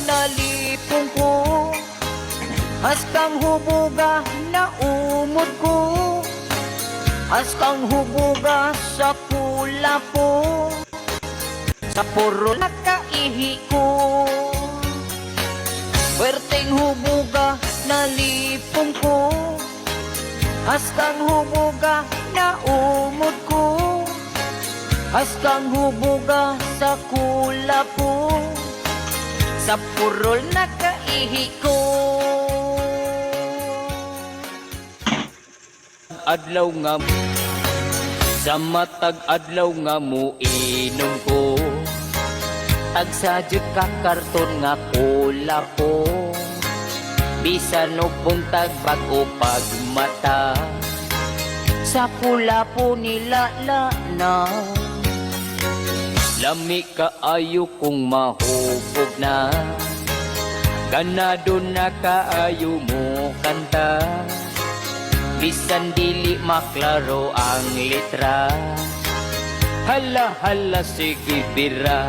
nalipong ko, haskang hubuga na umod ko, haskang hubuga sa pula po, sa puro nakaihi ko. Perteng hubuga nalipong ko, haskang hubuga na umod ko, haskang hubuga sa kula po, sa purol na kaihi ko. Adlaw nga sa matag adlaw nga mo inom ko, tagsadyot ka karton nga kula po, bisan o buntag bago pagmata, sa pula po nilala na. Lami kaayo kung mahubog na, ganado na kaayo mo kanta, bisan dili maklaro ang letra, hala hala sige bira.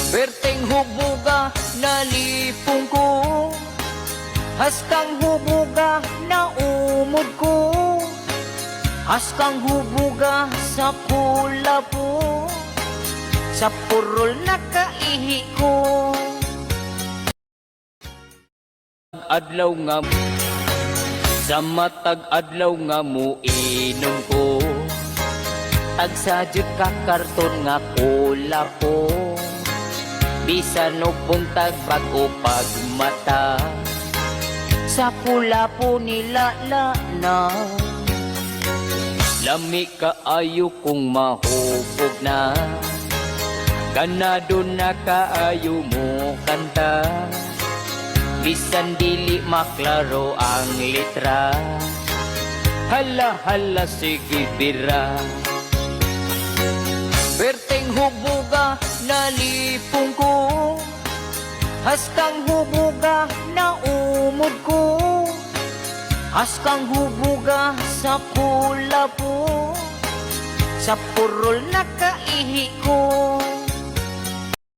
Perteng hubuga nalipong ko, haskang hubuga na umod ko, haskang hubuga sa kula po, sa purol na kaihi ko. Adlaw nga sa matag adlaw nga mo inom ko, tagsadyot ka karton nga kula po, bisan o buntag bago pagmata, sa pula po nilala na. Lami kaayo kung mahubog na, ganado na kaayo mo kanta, bisan dili maklaro ang letra, hala hala sige bira. Perteng hubuga nalipong ko, haskang hubuga na umod ko, haskang hubuga sa kula po, sa purol na kaihi ko.